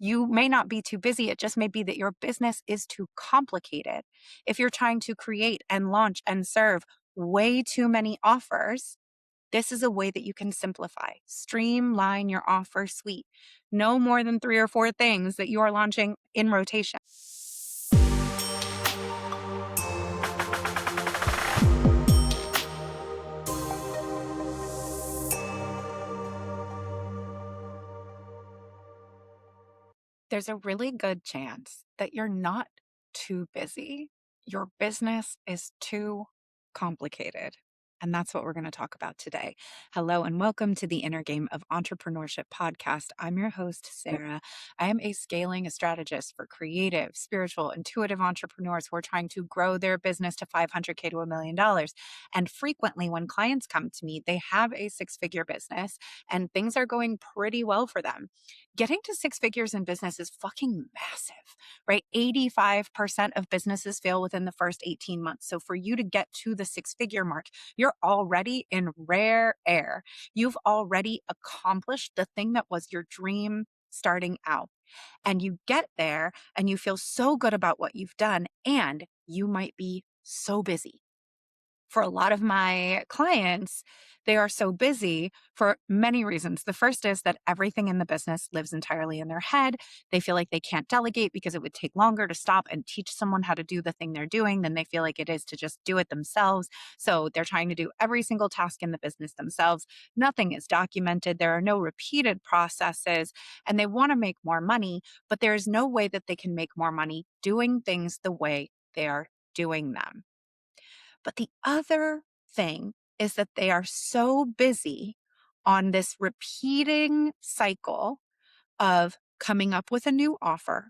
You may not be too busy. It just may be that your business is too complicated. If you're trying to create and launch and serve way too many offers, this is a way that you can simplify, streamline your offer suite. No more than 3 or 4 things that you are launching in rotation. There's a really good chance that you're not too busy. Your business is too complicated. And that's what we're going to talk about today. Hello, and welcome to the Inner Game of Entrepreneurship podcast. I'm your host, Sarah. I am a scaling strategist for creative, spiritual, intuitive entrepreneurs who are trying to grow their business to 500K to $1 million. And frequently, when clients come to me, they have a 6-figure business and things are going pretty well for them. Getting to 6 figures in business is fucking massive, right? 85% of businesses fail within the first 18 months. So for you to get to the 6-figure mark, you're already in rare air. You've already accomplished the thing that was your dream starting out. And you get there and you feel so good about what you've done, and you might be so busy. For a lot of my clients, they are so busy for many reasons. The first is that everything in the business lives entirely in their head. They feel like they can't delegate because it would take longer to stop and teach someone how to do the thing they're doing than they feel like it is to just do it themselves. So they're trying to do every single task in the business themselves. Nothing is documented. There are no repeated processes, and they want to make more money, but there is no way that they can make more money doing things the way they are doing them. But the other thing is that they are so busy on this repeating cycle of coming up with a new offer,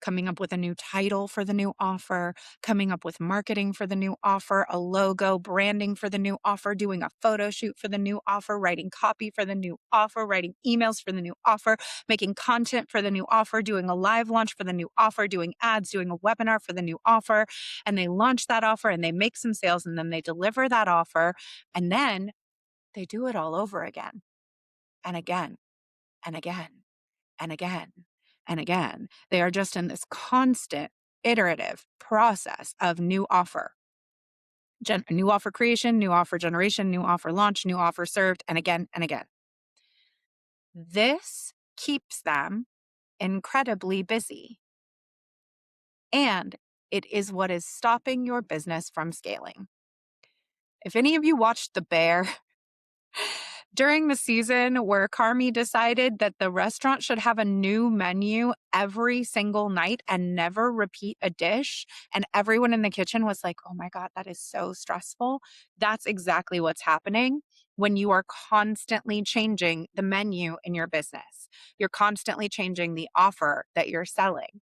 coming up with a new title for the new offer, coming up with marketing for the new offer, a logo, branding for the new offer, doing a photo shoot for the new offer, writing copy for the new offer, writing emails for the new offer, making content for the new offer, doing a live launch for the new offer, doing ads, doing a webinar for the new offer. And they launch that offer and they make some sales, and then they deliver that offer, and then they do it all over again and again and again and again and again. They are just in this constant iterative process of new offer, new offer creation, new offer generation, new offer launch, new offer served, and again and again. This keeps them incredibly busy. And it is what is stopping your business from scaling. If any of you watched The Bear, during the season where Carmi decided that the restaurant should have a new menu every single night and never repeat a dish, and everyone in the kitchen was like, oh my God, that is so stressful. That's exactly what's happening when you are constantly changing the menu in your business. You're constantly changing the offer that you're selling.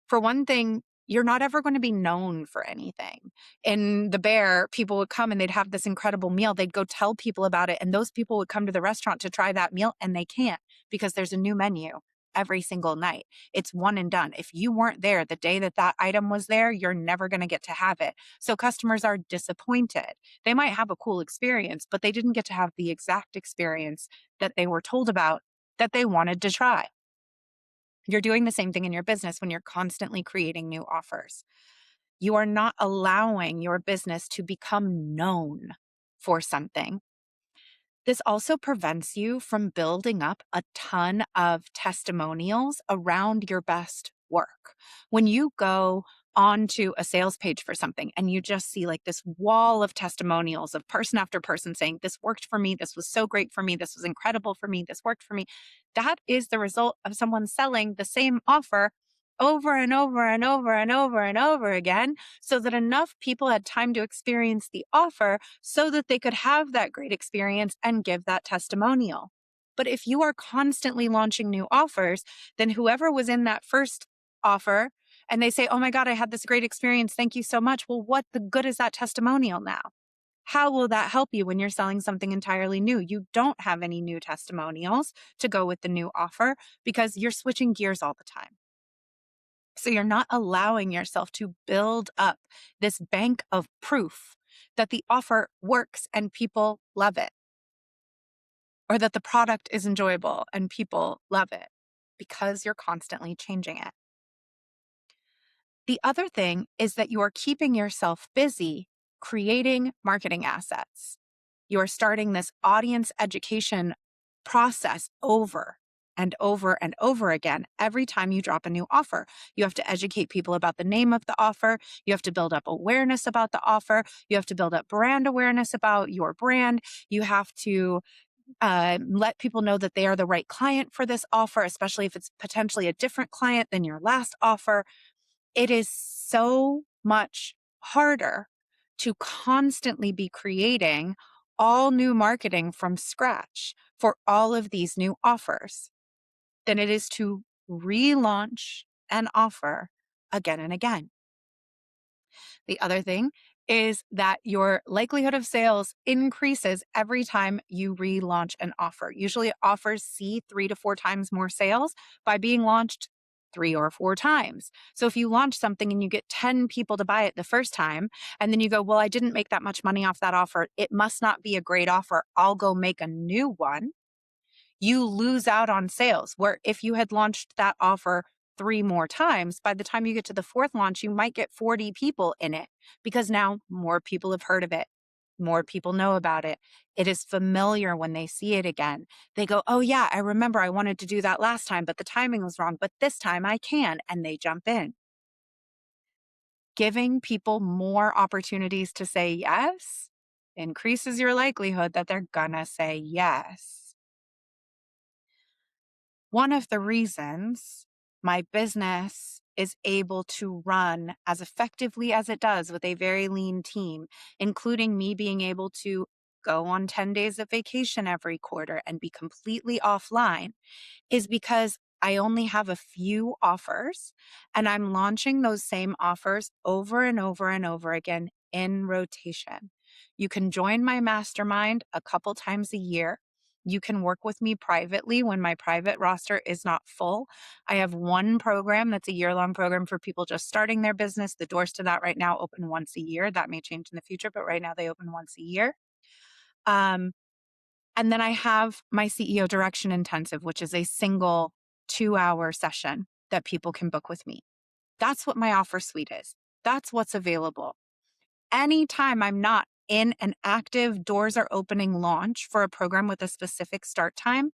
For one thing, you're not ever going to be known for anything. In The Bear, people would come and they'd have this incredible meal. They'd go tell people about it, and those people would come to the restaurant to try that meal, and they can't because there's a new menu every single night. It's one and done. If you weren't there the day that that item was there, you're never going to get to have it. So customers are disappointed. They might have a cool experience, but they didn't get to have the exact experience that they were told about that they wanted to try. You're doing the same thing in your business when you're constantly creating new offers. You are not allowing your business to become known for something. This also prevents you from building up a ton of testimonials around your best work. When you go onto a sales page for something and you just see like this wall of testimonials of person after person saying, this worked for me, this was so great for me, this was incredible for me, this worked for me, that is the result of someone selling the same offer over and over and over and over and over again, so that enough people had time to experience the offer so that they could have that great experience and give that testimonial. But if you are constantly launching new offers, then whoever was in that first offer and they say, oh my God, I had this great experience, thank you so much. Well, what the good is that testimonial now? How will that help you when you're selling something entirely new? You don't have any new testimonials to go with the new offer because you're switching gears all the time. So you're not allowing yourself to build up this bank of proof that the offer works and people love it, or that the product is enjoyable and people love it. because you're constantly changing it. The other thing is that you are keeping yourself busy creating marketing assets. You are starting this audience education process over and over and over again every time you drop a new offer. You have to educate people about the name of the offer. You have to build up awareness about the offer. You have to build up brand awareness about your brand. You have to let people know that they are the right client for this offer, especially if it's potentially a different client than your last offer. It is so much harder to constantly be creating all new marketing from scratch for all of these new offers than it is to relaunch an offer again and again. The other thing is that your likelihood of sales increases every time you relaunch an offer. Usually, offers see 3 to 4 times more sales by being launched 3 or 4 times. So, if you launch something and you get 10 people to buy it the first time, and then you go, well, I didn't make that much money off that offer. It must not be a great offer. I'll go make a new one. You lose out on sales. Where if you had launched that offer 3 more times, by the time you get to the fourth launch, you might get 40 people in it because now more people have heard of it. More people know about it. It is familiar when they see it again. They go, oh, yeah, I remember I wanted to do that last time, but the timing was wrong. But this time I can. And they jump in. Giving people more opportunities to say yes increases your likelihood that they're going to say yes. One of the reasons my business is able to run as effectively as it does with a very lean team, including me being able to go on 10 days of vacation every quarter and be completely offline, is because I only have a few offers and I'm launching those same offers over and over and over again in rotation. You can join my mastermind a couple times a year. You can work with me privately when my private roster is not full. I have one program that's a year-long program for people just starting their business. The doors to that right now open once a year. That may change in the future, but right now they open once a year. Um, and then I have my CEO Direction Intensive, which is a single 2-hour session that people can book with me. That's what my offer suite is. That's what's available. Anytime I'm not in an active doors are opening launch for a program with a specific start time,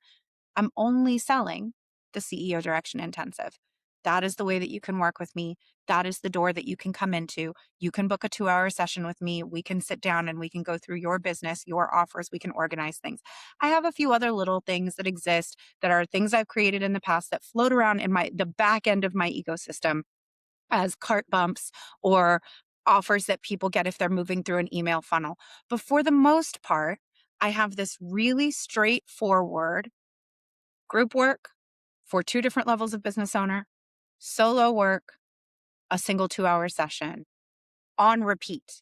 I'm only selling the CEO Direction Intensive. That is the way that you can work with me. That is the door that you can come into. You can book a 2-hour session with me. We can sit down and we can go through your business, your offers. We can organize things. I have a few other little things that exist that are things I've created in the past that float around in the back end of my ecosystem as cart bumps or offers that people get if they're moving through an email funnel. But for the most part, I have this really straightforward group work for 2 different levels of business owner, solo work, a single 2-hour session on repeat.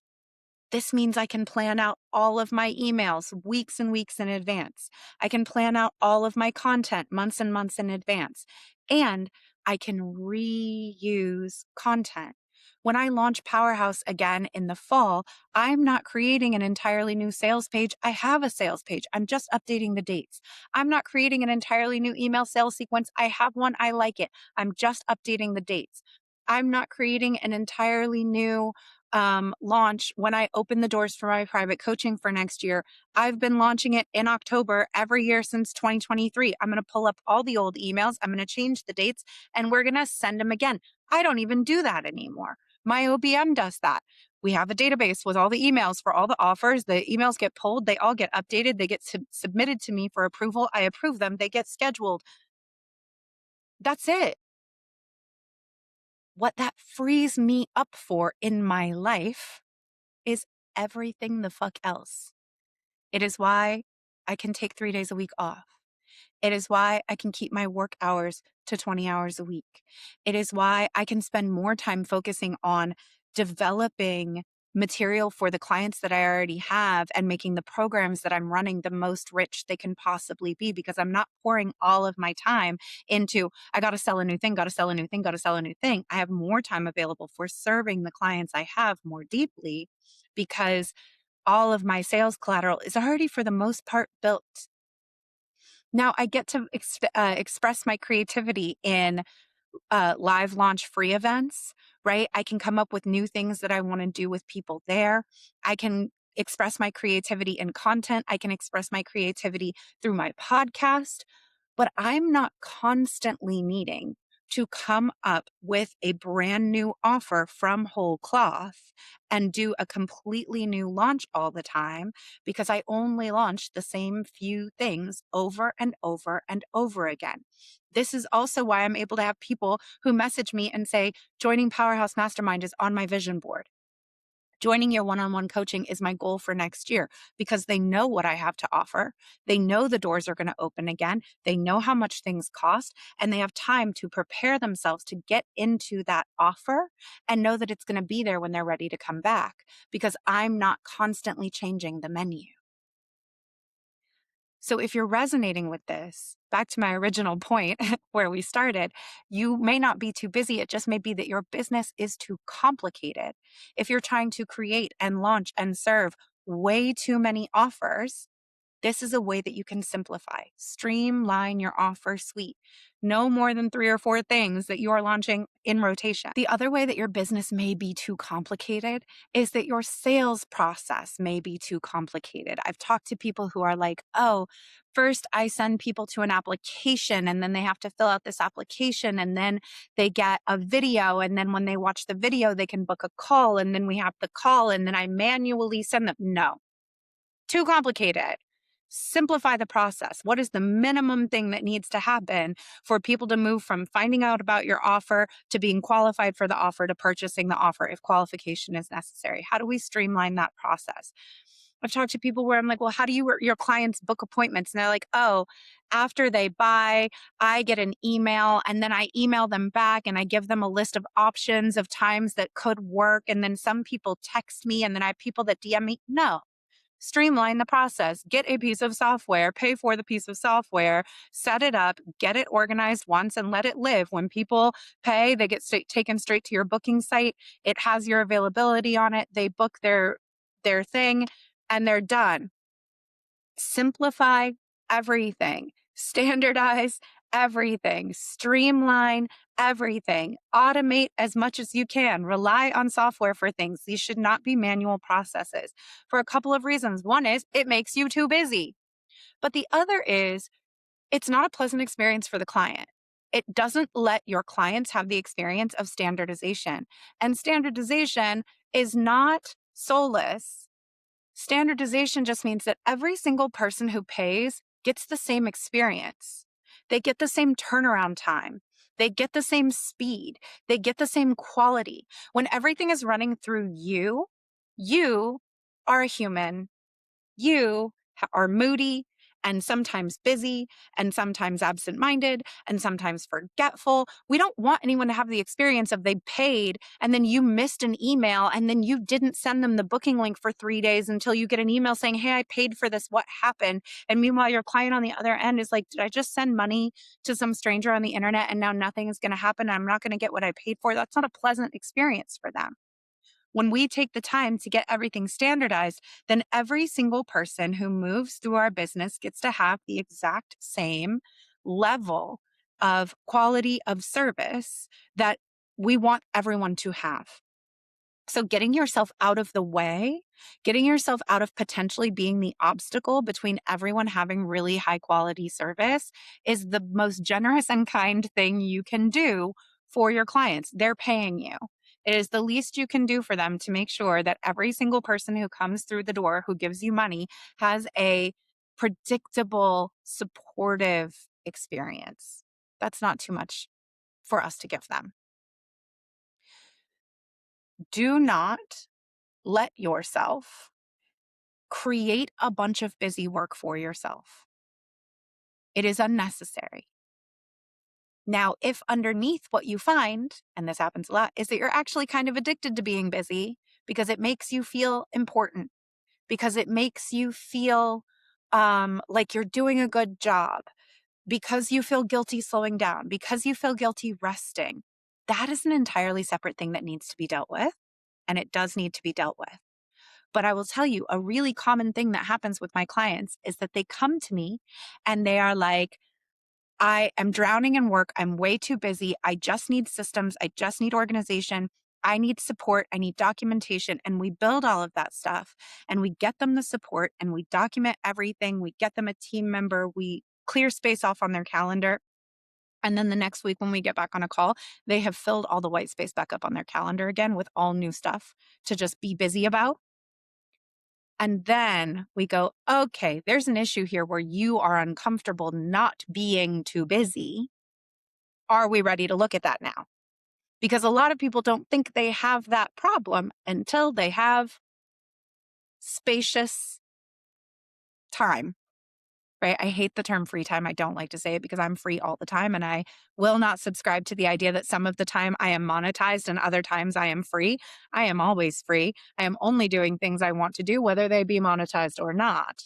This means I can plan out all of my emails weeks and weeks in advance. I can plan out all of my content months and months in advance. And I can reuse content. When I launch Powerhouse again in the fall, I'm not creating an entirely new sales page. I have a sales page. I'm just updating the dates. I'm not creating an entirely new email sales sequence. I have one. I like it. I'm just updating the dates. I'm not creating an entirely new launch when I open the doors for my private coaching for next year. I've been launching it in October every year since 2023. I'm going to pull up all the old emails. I'm going to change the dates and we're going to send them again. I don't even do that anymore. My OBM does that. We have a database with all the emails for all the offers. The emails get pulled. They all get updated. They get submitted to me for approval. I approve them. They get scheduled. That's it. What that frees me up for in my life is everything the fuck else. It is why I can take 3 days a week off. It is why I can keep my work hours to 20 hours a week. It is why I can spend more time focusing on developing material for the clients that I already have and making the programs that I'm running the most rich they can possibly be because I'm not pouring all of my time into, I got to sell a new thing, got to sell a new thing, got to sell a new thing. I have more time available for serving the clients I have more deeply because all of my sales collateral is already for the most part built. Now I get to express my creativity in live launch free events, right? I can come up with new things that I want to do with people there. I can express my creativity in content. I can express my creativity through my podcast, but I'm not constantly needing to come up with a brand new offer from whole cloth and do a completely new launch all the time because I only launch the same few things over and over and over again. This is also why I'm able to have people who message me and say, joining Powerhouse Mastermind is on my vision board. Joining your one on one coaching is my goal for next year because they know what I have to offer. They know the doors are going to open again. They know how much things cost, and they have time to prepare themselves to get into that offer and know that it's going to be there when they're ready to come back because I'm not constantly changing the menu. So if you're resonating with this, back to my original point where we started, you may not be too busy. It just may be that your business is too complicated. If you're trying to create and launch and serve way too many offers, this is a way that you can simplify, streamline your offer suite. No more than 3 or 4 things that you are launching in rotation. The other way that your business may be too complicated is that your sales process may be too complicated. I've talked to people who are like, oh, first I send people to an application and then they have to fill out this application and then they get a video. And then when they watch the video, they can book a call and then we have the call and then I manually send them. No, too complicated. Simplify the process. What is the minimum thing that needs to happen for people to move from finding out about your offer to being qualified for the offer to purchasing the offer if qualification is necessary? How do we streamline that process? I've talked to people where I'm like, well, how do your clients book appointments? And they're like, oh, after they buy, I get an email and then I email them back and I give them a list of options of times that could work. And then some people text me and then I have people that DM me. No, streamline the process, get a piece of software, pay for the piece of software, set it up, get it organized once and let it live. When people pay, they get taken straight to your booking site. It has your availability on it. They book their thing and they're done. Simplify everything, standardize everything, streamline everything, automate as much as you can, rely on software for things. These should not be manual processes for a couple of reasons. One is it makes you too busy, but the other is it's not a pleasant experience for the client. It doesn't let your clients have the experience of standardization. And standardization is not soulless. Standardization just means that every single person who pays gets the same experience. They get the same turnaround time. They get the same speed. They get the same quality. When everything is running through you, you are a human. You are moody and sometimes busy and sometimes absent-minded and sometimes forgetful. We don't want anyone to have the experience of they paid and then you missed an email and then you didn't send them the booking link for 3 days until you get an email saying, hey, I paid for this. What happened? And meanwhile, your client on the other end is like, did I just send money to some stranger on the internet and now nothing is going to happen? I'm not going to get what I paid for. That's not a pleasant experience for them. When we take the time to get everything standardized, then every single person who moves through our business gets to have the exact same level of quality of service that we want everyone to have. So getting yourself out of the way, getting yourself out of potentially being the obstacle between everyone having really high quality service is the most generous and kind thing you can do for your clients. They're paying you. It is the least you can do for them to make sure that every single person who comes through the door who gives you money has a predictable, supportive experience. That's not too much for us to give them. Do not let yourself create a bunch of busy work for yourself. It is unnecessary. Now, if underneath what you find, and this happens a lot, is that you're actually kind of addicted to being busy because it makes you feel important, because it makes you feel like you're doing a good job, because you feel guilty slowing down, because you feel guilty resting, that is an entirely separate thing that needs to be dealt with, and it does need to be dealt with. But I will tell you, a really common thing that happens with my clients is that they come to me and they are like, I am drowning in work. I'm way too busy. I just need systems. I just need organization. I need support. I need documentation. And we build all of that stuff and we get them the support and we document everything. We get them a team member. We clear space off on their calendar. And then the next week when we get back on a call, they have filled all the white space back up on their calendar again with all new stuff to just be busy about. And then we go, okay, there's an issue here where you are uncomfortable not being too busy. Are we ready to look at that now? Because a lot of people don't think they have that problem until they have spacious time, right? I hate the term free time. I don't like to say it because I'm free all the time. And I will not subscribe to the idea that some of the time I am monetized and other times I am free. I am always free. I am only doing things I want to do, whether they be monetized or not.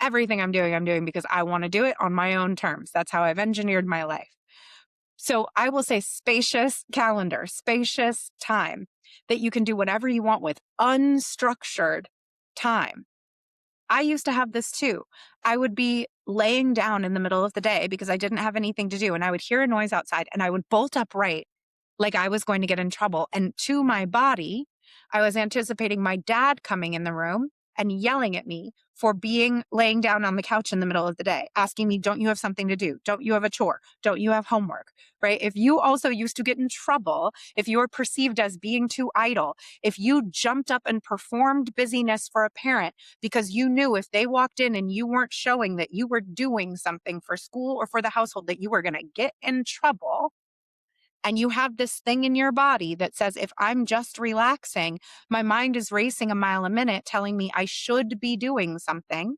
Everything I'm doing because I want to do it on my own terms. That's how I've engineered my life. So I will say spacious calendar, spacious time that you can do whatever you want with, unstructured time. I used to have this too. I would be laying down in the middle of the day because I didn't have anything to do and I would hear a noise outside and I would bolt upright like I was going to get in trouble. And to my body, I was anticipating my dad coming in the room and yelling at me for laying down on the couch in the middle of the day, asking me, don't you have something to do? Don't you have a chore? Don't you have homework? Right? If you also used to get in trouble, if you were perceived as being too idle, if you jumped up and performed busyness for a parent because you knew if they walked in and you weren't showing that you were doing something for school or for the household, that you were going to get in trouble. And you have this thing in your body that says, if I'm just relaxing, my mind is racing a mile a minute telling me I should be doing something.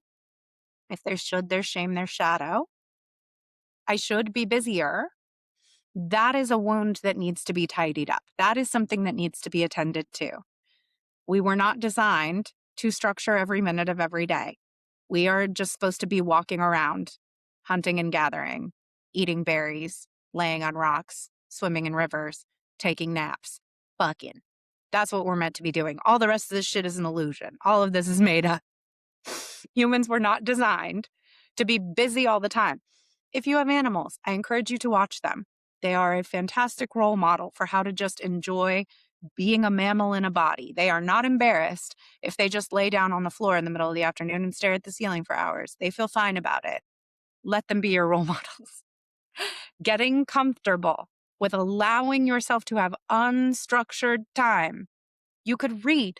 If there's should, there's shame, there's shadow. I should be busier. That is a wound that needs to be tidied up. That is something that needs to be attended to. We were not designed to structure every minute of every day. We are just supposed to be walking around, hunting and gathering, eating berries, laying on rocks, swimming in rivers, taking naps, fucking. That's what we're meant to be doing. All the rest of this shit is an illusion. All of this is made up. Humans were not designed to be busy all the time. If you have animals, I encourage you to watch them. They are a fantastic role model for how to just enjoy being a mammal in a body. They are not embarrassed if they just lay down on the floor in the middle of the afternoon and stare at the ceiling for hours. They feel fine about it. Let them be your role models. Getting comfortable with allowing yourself to have unstructured time. You could read.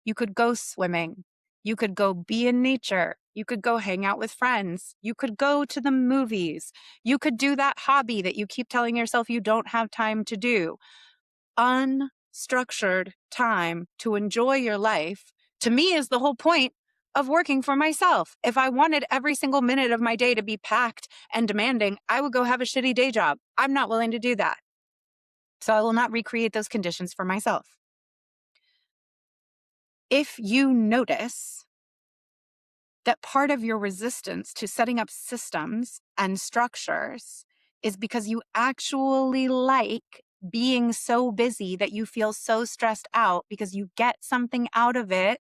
You could go swimming. You could go be in nature. You could go hang out with friends. You could go to the movies. You could do that hobby that you keep telling yourself you don't have time to do. Unstructured time to enjoy your life, to me, is the whole point of working for myself. If I wanted every single minute of my day to be packed and demanding, I would go have a shitty day job. I'm not willing to do that. So I will not recreate those conditions for myself. If you notice that part of your resistance to setting up systems and structures is because you actually like being so busy that you feel so stressed out because you get something out of it.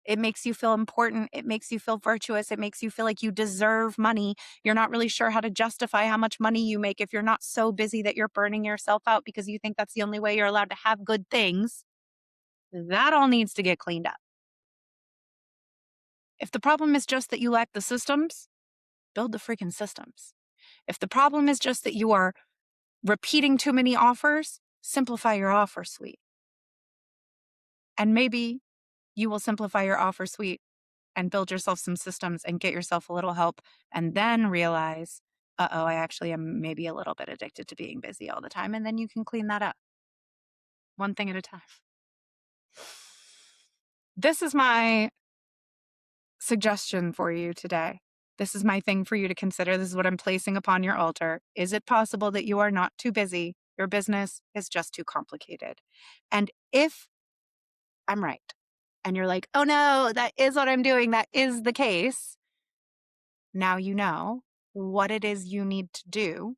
It makes you feel important. It makes you feel virtuous. It makes you feel like you deserve money. You're not really sure how to justify how much money you make if you're not so busy that you're burning yourself out because you think that's the only way you're allowed to have good things. That all needs to get cleaned up. If the problem is just that you lack the systems, build the freaking systems. If the problem is just that you are repeating too many offers, simplify your offer suite. And maybe you will simplify your offer suite and build yourself some systems and get yourself a little help and then realize, I actually am maybe a little bit addicted to being busy all the time. And then you can clean that up one thing at a time. This is my suggestion for you today. This is my thing for you to consider. This is what I'm placing upon your altar. Is it possible that you are not too busy? Your business is just too complicated. And if I'm right, and you're like, oh no, that is what I'm doing, that is the case, now you know what it is you need to do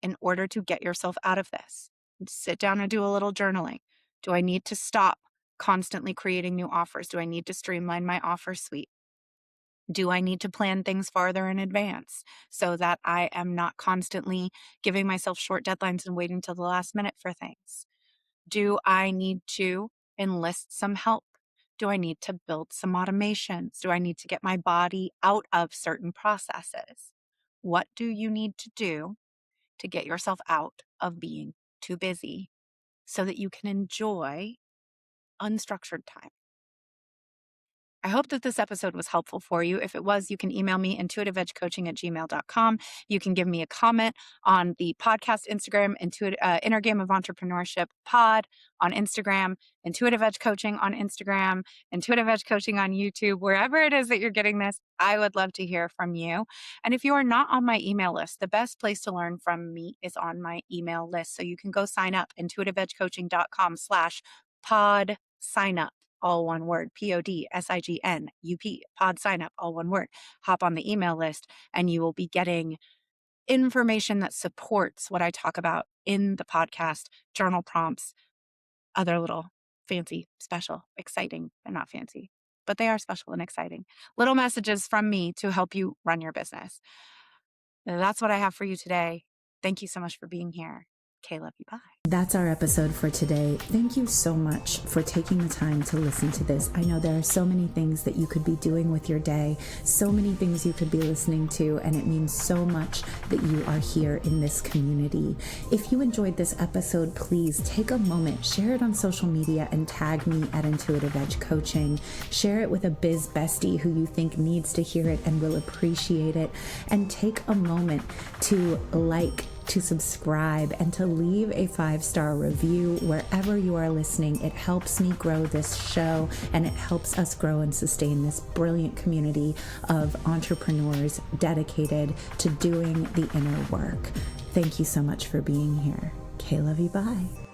in order to get yourself out of this. Sit down and do a little journaling. Do I need to stop constantly creating new offers? Do I need to streamline my offer suite? Do I need to plan things farther in advance so that I am not constantly giving myself short deadlines and waiting till the last minute for things? Do I need to enlist some help? Do I need to build some automations? Do I need to get my body out of certain processes? What do you need to do to get yourself out of being too busy so that you can enjoy unstructured time? I hope that this episode was helpful for you. If it was, you can email me intuitiveedgecoaching@gmail.com. You can give me a comment on the podcast Instagram, Inner Game of Entrepreneurship Pod on Instagram, Intuitive Edge Coaching on Instagram, Intuitive Edge Coaching on YouTube, wherever it is that you're getting this. I would love to hear from you. And if you are not on my email list, the best place to learn from me is on my email list. So you can go sign up, intuitiveedgecoaching.com/pod sign up. All one word, PODSIGNUP, pod sign up, all one word. Hop on the email list and you will be getting information that supports what I talk about in the podcast, journal prompts, other little fancy, special, exciting, they're not fancy, but they are special and exciting. Little messages from me to help you run your business. That's what I have for you today. Thank you so much for being here. Okay, love you. Bye. That's our episode for today. Thank you so much for taking the time to listen to this. I know there are so many things that you could be doing with your day, so many things you could be listening to, and it means so much that you are here in this community. If you enjoyed this episode, please take a moment, share it on social media, and tag me at Intuitive Edge Coaching. Share it with a biz bestie who you think needs to hear it and will appreciate it. And take a moment to to subscribe, and to leave a 5-star review wherever you are listening. It helps me grow this show, and it helps us grow and sustain this brilliant community of entrepreneurs dedicated to doing the inner work. Thank you so much for being here. Okay, love you, bye.